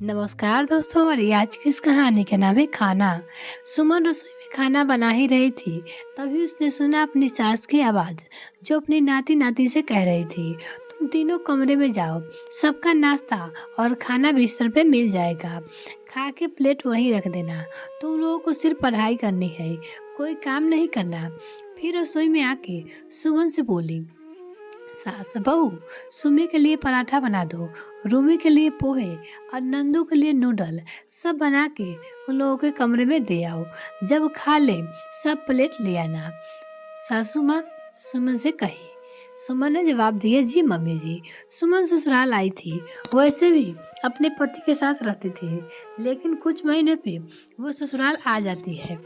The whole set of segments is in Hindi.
नमस्कार दोस्तों, हमारी आज की इस कहानी का नाम है खाना। सुमन रसोई में खाना बना ही रही थी, तभी उसने सुना अपनी सास की आवाज़, जो अपनी नाती नाती से कह रही थी, तुम तीनों कमरे में जाओ, सबका नाश्ता और खाना बिस्तर पे मिल जाएगा। खा के प्लेट वहीं रख देना। तुम लोगों को सिर्फ पढ़ाई करनी है, कोई काम नहीं करना। फिर रसोई में आके सुमन से बोली, सास बहू, सुमी के लिए पराठा बना दो, रूमी के लिए पोहे और नंदू के लिए नूडल, सब बना के उन लोगों के कमरे में दे आओ। जब खा ले सब प्लेट ले आना। सासू माँ सुमन से कही। सुमन ने जवाब दिया, जी मम्मी जी। सुमन ससुराल आई थी, वैसे भी अपने पति के साथ रहती थी, लेकिन कुछ महीने पे वो ससुराल आ जाती है।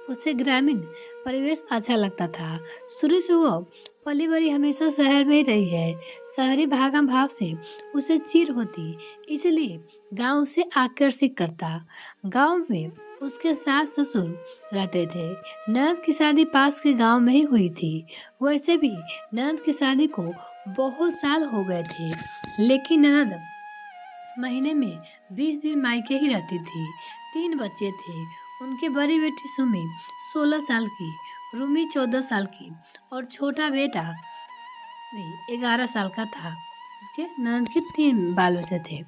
उसे ग्रामीण परिवेश अच्छा लगता था। शुरू से वो पली बड़ी हमेशा शहर में ही रही है। शहरी भागम भाव से उसे चिढ़ होती, इसलिए गांव उसे आकर्षित करता। गांव में उसके सास ससुर रहते थे। ननद की शादी पास के गांव में ही हुई थी। वैसे भी ननद की शादी को बहुत साल हो गए थे, लेकिन ननद महीने में 20 दिन मायके ही रहती थी। 3 बच्चे थे। उनकी बड़ी बेटी सुमी 16 साल की, रूमी 14 साल की और छोटा बेटा भी 11 साल का था। उसके ननद के 3 बाल बच्चे थे।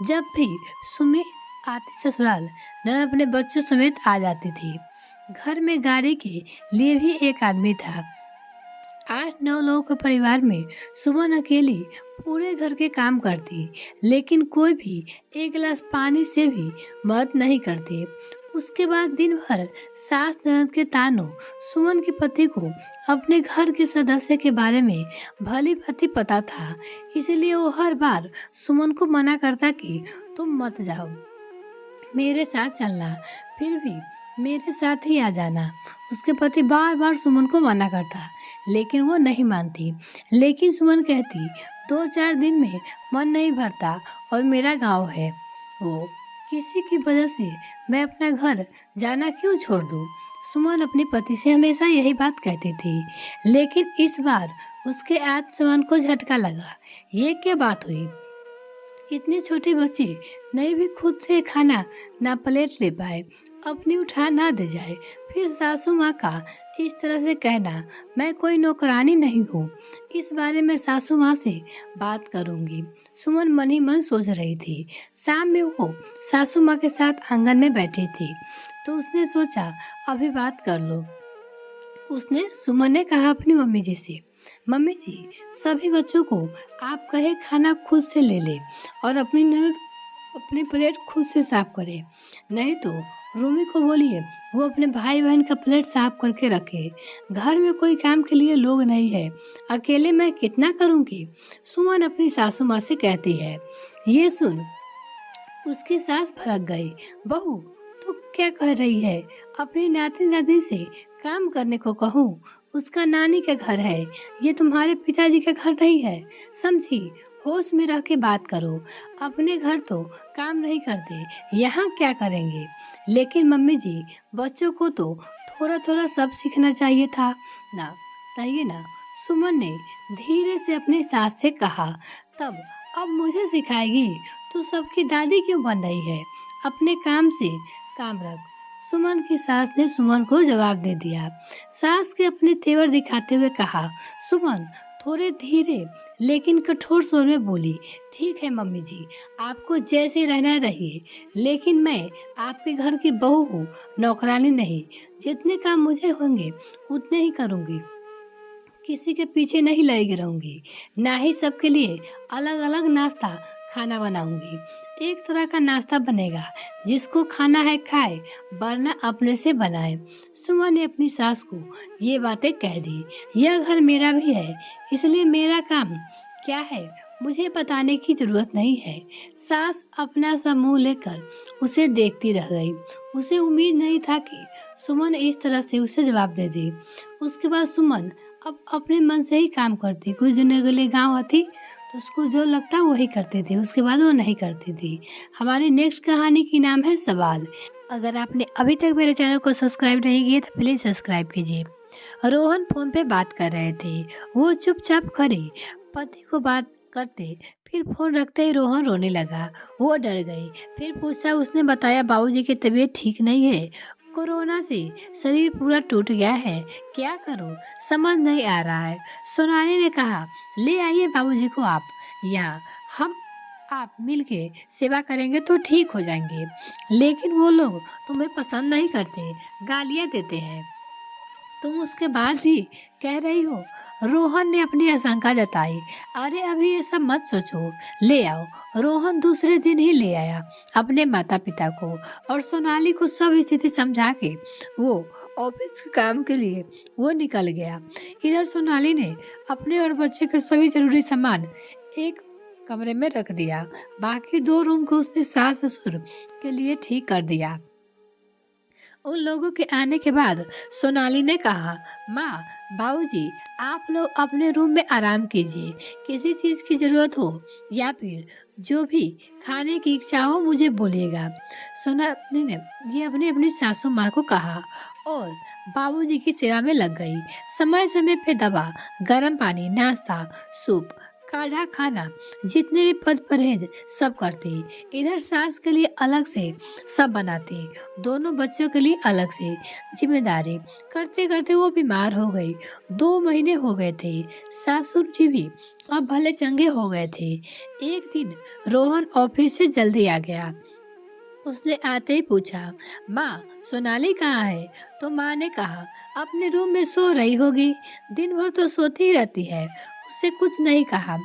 जब भी सुमी आती ससुराल, ननद अपने बच्चों समेत आ जाती थी। घर में गाड़ी के लिए भी एक आदमी था। 8-9 लोगों के परिवार में सुमन अकेली पूरे घर के काम करती, लेकिन कोई भी एक गिलास पानी से भी मदद नहीं करती। उसके बाद दिन भर सास ननद के तानों। सुमन के पति को अपने घर के सदस्य के बारे में भली भांति पता था, इसलिए वो हर बार सुमन को मना करता कि तुम मत जाओ, मेरे साथ चलना, फिर भी मेरे साथ ही आ जाना। उसके पति बार बार सुमन को मना करता, लेकिन वो नहीं मानती। लेकिन सुमन कहती, 2-4 दिन में मन नहीं भरता और मेरा गांव है वो, किसी की वजह से मैं अपना घर जाना क्यों छोड़ दूं? सुमन अपने पति से हमेशा यही बात कहती थी, लेकिन इस बार उसके आत्मसम्मान को झटका लगा। ये क्या बात हुई? इतने छोटे बच्चे नहीं भी खुद से खाना ना प्लेट ले पाए, अपनी उठा ना दे जाए, फिर सासू माँ का इस तरह से कहना। मैं कोई नौकरानी नहीं हूँ, इस बारे में सासू माँ से बात करूँगी, सुमन मन ही मन सोच रही थी। शाम में वो सासू माँ के साथ आंगन में बैठी थी, तो उसने सोचा अभी बात कर लो। सुमन ने कहा अपनी मम्मी जी से, मम्मी जी, सभी बच्चों को आप कहे खाना खुद से ले ले और अपनी ननद अपनी प्लेट खुद से साफ करे, नहीं तो रूमी को बोलिए वो अपने भाई बहन का प्लेट साफ करके रखे। घर में कोई काम के लिए लोग नहीं है, अकेले मैं कितना करूँगी? सुमन अपनी सासू माँ से कहती है। ये सुन उसकी सास भड़क गई। बहू, तो क्या कह रही है? अपनी नाती नाती से काम करने को कहूँ? उसका नानी का घर है, ये तुम्हारे पिताजी का घर नहीं है, समझी? होश में रह के बात करो। अपने घर तो काम नहीं करते, यहाँ क्या करेंगे? लेकिन मम्मी जी, बच्चों को तो थोड़ा थोड़ा सब सीखना चाहिए था ना, चाहिए ना? सुमन ने धीरे से अपने सास से कहा। तब अब मुझे सिखाएगी? तू सबकी दादी क्यों बन रही है? अपने काम से काम रख। सुमन की सास ने सुमन को जवाब दे दिया। सास के अपने तेवर दिखाते हुए कहा। सुमन थोड़े धीरे लेकिन कठोर स्वर में बोली, ठीक है मम्मी जी, आपको जैसे रहना रहिए, लेकिन मैं आपके घर की बहू हूँ, नौकरानी नहीं। जितने काम मुझे होंगे उतने ही करूँगी, किसी के पीछे नहीं लगी रहूंगी, ना ही सबके लिए अलग अलग नाश्ता खाना बनाऊंगी। एक तरह का नाश्ता बनेगा, जिसको खाना है खाए, वरना अपने से बनाए। सुमन ने अपनी सास को ये बातें कह दी। यह घर मेरा भी है, इसलिए मेरा काम क्या है मुझे बताने की जरूरत नहीं है। सास अपना सा मुंह लेकर उसे देखती रह गई। उसे उम्मीद नहीं था कि सुमन इस तरह से उसे जवाब दे दी। उसके बाद सुमन अब अपने मन से ही काम करती। कुछ दिनों के लिए गाँव आती तो उसको जो लगता वही करती थी, उसके बाद वो नहीं करती थी। हमारी नेक्स्ट कहानी की नाम है सवाल। अगर आपने अभी तक मेरे चैनल को सब्सक्राइब नहीं किया तो प्लीज़ सब्सक्राइब कीजिए। रोहन फोन पे बात कर रहे थे, वो चुपचाप खड़े पति को बात करते फिर फ़ोन रखते ही रोहन रोने लगा। वो डर गई। फिर पूछा, उसने बताया बाबूजी की तबीयत ठीक नहीं है। कोरोना से शरीर पूरा टूट गया है। क्या करूं समझ नहीं आ रहा है। सोनाली ने कहा, ले आइए बाबूजी को आप यहाँ, हम आप मिलके सेवा करेंगे तो ठीक हो जाएंगे। लेकिन वो लोग तुम्हें पसंद नहीं करते, गालियाँ देते हैं। तुम उसके बाद भी कह रही हो। रोहन ने अपनी आशंका जताई। अरे अभी ये सब मत सोचो, ले आओ। रोहन दूसरे दिन ही ले आया अपने माता पिता को और सोनाली को सब स्थिति समझा के वो ऑफिस के काम के लिए वो निकल गया। इधर सोनाली ने अपने और बच्चे के सभी जरूरी सामान एक कमरे में रख दिया। बाकी 2 रूम को उसने सास ससुर के लिए ठीक कर दिया। उन लोगों के आने के बाद सोनाली ने कहा, माँ बाबूजी आप लोग अपने रूम में आराम कीजिए। किसी चीज़ की ज़रूरत हो या फिर जो भी खाने की इच्छा हो मुझे बोलिएगा। सोनाली ने ये अपनी अपनी सासू माँ को कहा और बाबूजी की सेवा में लग गई। समय समय पे दवा, गर्म पानी, नाश्ता, सूप, काढ़ा खाना, जितने भी पद परहेज सब करती। इधर सास के लिए अलग से सब बनाती, दोनों बच्चों के लिए अलग से जिम्मेदारी करते करते वो बीमार हो गई। 2 महीने हो गए थे। सासुर जी भी अब भले चंगे हो गए थे। एक दिन रोहन ऑफिस से जल्दी आ गया। उसने आते ही पूछा, माँ सोनाली कहाँ है? तो माँ ने कहा, अपने रूम में सो रही होगी, दिन भर तो सोती ही रहती है। उससे कुछ नहीं कहा,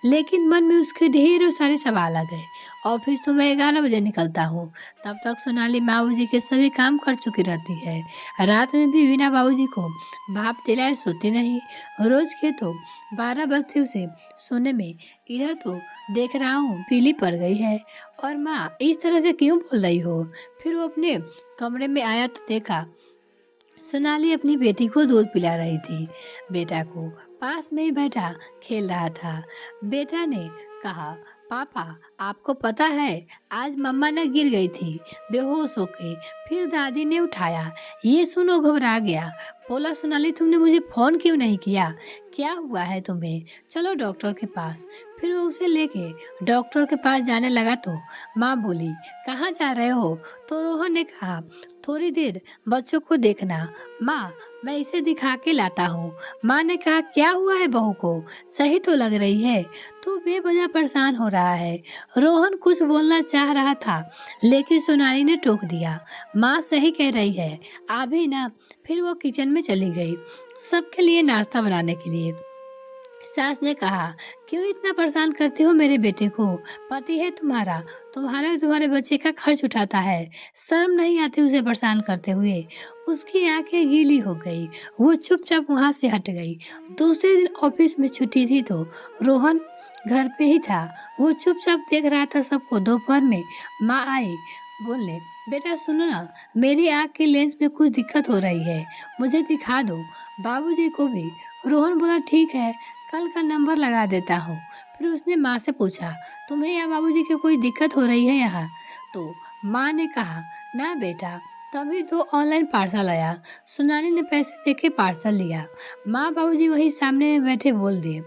लेकिन मन में उसके ढेरों सारे सवाल आ गए। ऑफिस तो मैं 11 बजे निकलता हूँ, तब तक सोनाली बाबूजी के सभी काम कर चुकी रहती है। रात में भी बिना बाबूजी को भाप दिलाए सोती नहीं। रोज के तो 12 बजते उसे सोने में। इधर तो देख रहा हूँ पीली पड़ गई है। और माँ इस तरह से क्यों बोल रही हो? फिर वो अपने कमरे में आया तो देखा सोनाली अपनी बेटी को दूध पिला रही थी। बेटा को पास में ही बैठा खेल रहा था। बेटा ने कहा, पापा आपको पता है आज मम्मा ना गिर गई थी बेहोश होके, फिर दादी ने उठाया। ये सुनो घबरा गया। बोला, सोनाली तुमने मुझे फोन क्यों नहीं किया? क्या हुआ है तुम्हें? चलो डॉक्टर के पास। फिर वो उसे लेके डॉक्टर के पास जाने लगा तो माँ बोली, कहाँ जा रहे हो? तो रोहन ने कहा, थोड़ी देर बच्चों को देखना। माँ मैं इसे दिखा के लाता हूँ। माँ ने कहा, क्या हुआ है बहू को? सही तो लग रही है, तू बेवजह परेशान हो रहा है। रोहन कुछ बोलना चाह रहा था लेकिन सोनाली ने टोक दिया। माँ सही कह रही है, अभी ना। फिर वो किचन में चली गई सबके लिए नाश्ता बनाने के लिए। सास ने कहा, क्यों इतना परेशान करते हो मेरे बेटे को? पति है तुम्हारा, तुम्हारे बच्चे का खर्च उठाता है। शर्म नहीं आती उसे परेशान करते हुए? उसकी आंखें गीली हो गई। वो चुपचाप वहां से हट गई। दूसरे दिन ऑफिस में छुट्टी थी तो रोहन घर पे ही था। वो चुपचाप देख रहा था सबको। दोपहर में माँ आई बोलने, बेटा सुनो ना, मेरी आँख की लेंस में कुछ दिक्कत हो रही है, मुझे दिखा दो बाबूजी को भी। रोहन बोला, ठीक है, कल का नंबर लगा देता हूँ। फिर उसने माँ से पूछा, तुम्हें या बाबूजी की कोई दिक्कत हो रही है यहाँ? तो माँ ने कहा, ना बेटा। तभी तो ऑनलाइन पार्सल आया। सोनाली ने पैसे देके पार्सल लिया। माँ बाबूजी वही सामने में बैठे बोल दिए,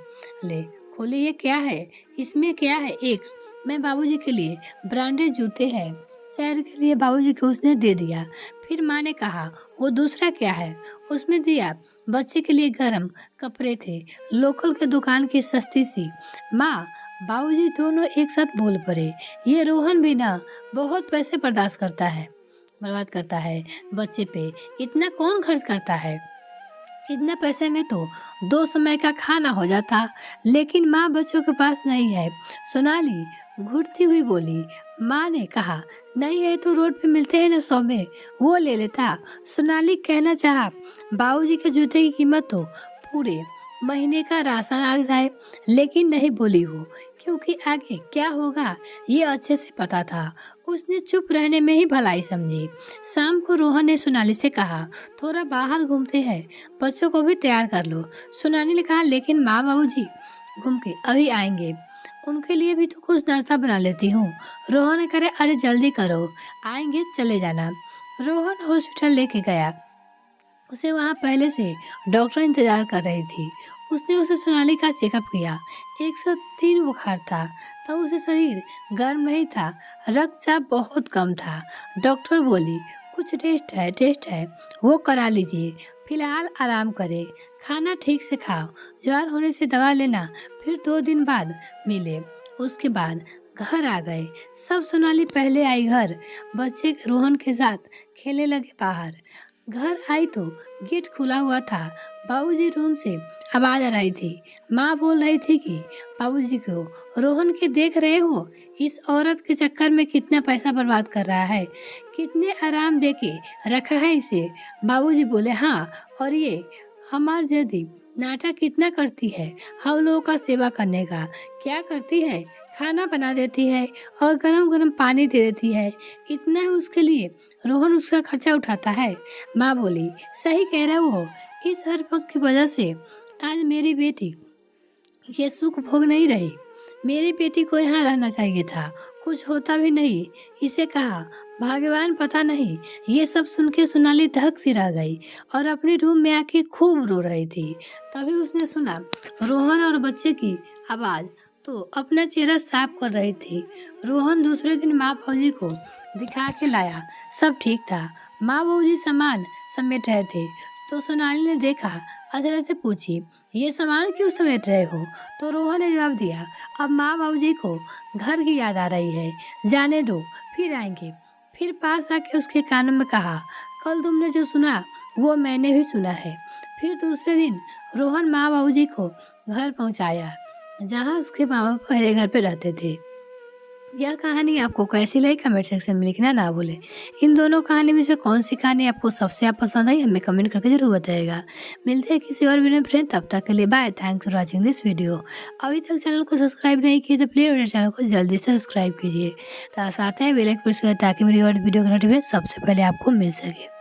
ले खोले, ये क्या है? इसमें क्या है? एक मैं बाबूजी के लिए ब्रांडेड जूते हैं, शहर के लिए बाबूजी को उसने दे दिया। फिर माँ ने कहा, वो दूसरा क्या है? उसमें दिया बच्चे के लिए गर्म कपड़े थे, लोकल के दुकान की सस्ती सी। माँ बाबूजी दोनों एक साथ बोल पड़े, ये रोहन भी ना बहुत पैसे बर्दाश्त करता है, बर्बाद करता है बच्चे पे। इतना कौन खर्च करता है? इतने पैसे में तो 2 समय का खाना हो जाता। लेकिन माँ बच्चों के पास नहीं है। सोनाली घुटती हुई बोली। माँ ने कहा, नहीं है तो रोड पे मिलते हैं ना 100 में, वो ले लेता। सोनाली कहना चाहा, बाबूजी के जूते की कीमत तो पूरे महीने का राशन आ जाए, लेकिन नहीं बोली वो, क्योंकि आगे क्या होगा ये अच्छे से पता था। उसने चुप रहने में ही भलाई समझी। शाम को रोहन ने सोनाली से कहा, थोड़ा बाहर घूमते हैं, बच्चों को भी तैयार कर लो। सोनाली ने कहा, लेकिन माँ बाबूजी घूम के अभी आएंगे, उनके लिए भी तो कुछ नाश्ता बना लेती हूँ। रोहन ने कहा, अरे जल्दी करो, आएंगे चले जाना। रोहन हॉस्पिटल लेके गया। उसे वहाँ पहले से डॉक्टर इंतजार कर रही थी। उसने उसे सोनाली का चेकअप किया। 103 बुखार था। तब उसे शरीर गर्म नहीं था, रक्तचाप बहुत कम था। डॉक्टर बोली, कुछ टेस्ट है, वो करा लीजिए। फिलहाल आराम करे, खाना ठीक से खाओ, ज्वर होने से दवा लेना, फिर 2 दिन बाद मिले। उसके बाद घर आ गए सब। सोनाली पहले आई घर, बच्चे रोहन के साथ खेलने लगे बाहर। घर आई तो गेट खुला हुआ था। बाबूजी रूम से आवाज आ रही थी। माँ बोल रही थी कि बाबूजी को, रोहन के देख रहे हो, इस औरत के चक्कर में कितना पैसा बर्बाद कर रहा है, कितने आराम दे के रखा है इसे। बाबूजी बोले, हाँ, और ये हमार जदी नाटक कितना करती है हम लोगों का सेवा करने का। क्या करती है, खाना बना देती है और गरम गरम पानी दे देती है, इतना है उसके लिए। रोहन उसका खर्चा उठाता है। माँ बोली, सही कह रहे हो, इस हर वक्त की वजह से आज मेरी बेटी ये सुख भोग नहीं रही। मेरी बेटी को यहाँ रहना चाहिए था, कुछ होता भी नहीं। इसे कहा भगवान पता नहीं। ये सब सुन के सोनाली धक सी रह गई और अपने रूम में आके खूब रो रही थी। तभी उसने सुना रोहन और बच्चे की आवाज़, तो अपना चेहरा साफ कर रही थी। रोहन दूसरे दिन माँ भौजी को दिखा के लाया, सब ठीक था। माँ भौजी सामान समेट रहे थे तो सोनाली ने देखा, अजरा से पूछी, ये सामान क्यों समेट रहे हो? तो रोहन ने जवाब दिया, अब माँ भौजी को घर की याद आ रही है, जाने दो, फिर आएंगे। फिर पास आके उसके कान में कहा, कल तुमने जो सुना वो मैंने भी सुना है। फिर दूसरे दिन रोहन माँ भौजी को घर पहुंचाया जहां उसके माँ बाप पहले घर पे रहते थे। यह कहानी आपको कैसी लगी कमेंट सेक्शन में लिखना ना भूलें। इन दोनों कहानी में से कौन सी कहानी आपको सबसे ज़्यादा पसंद आई हमें कमेंट करके जरूर बताइएगा। मिलते हैं किसी और वीडियो में फ्रेंड, तब तक के लिए bye. Thanks for watching this video. अभी तक चैनल को सब्सक्राइब नहीं किए तो प्लीज़ मेरे चैनल को जल्दी से सब्सक्राइब कीजिए। साथ में बेल आइकन प्रेस करें ताकि मेरी और वीडियो का नोटिफिकेशन सबसे पहले आपको मिल सके।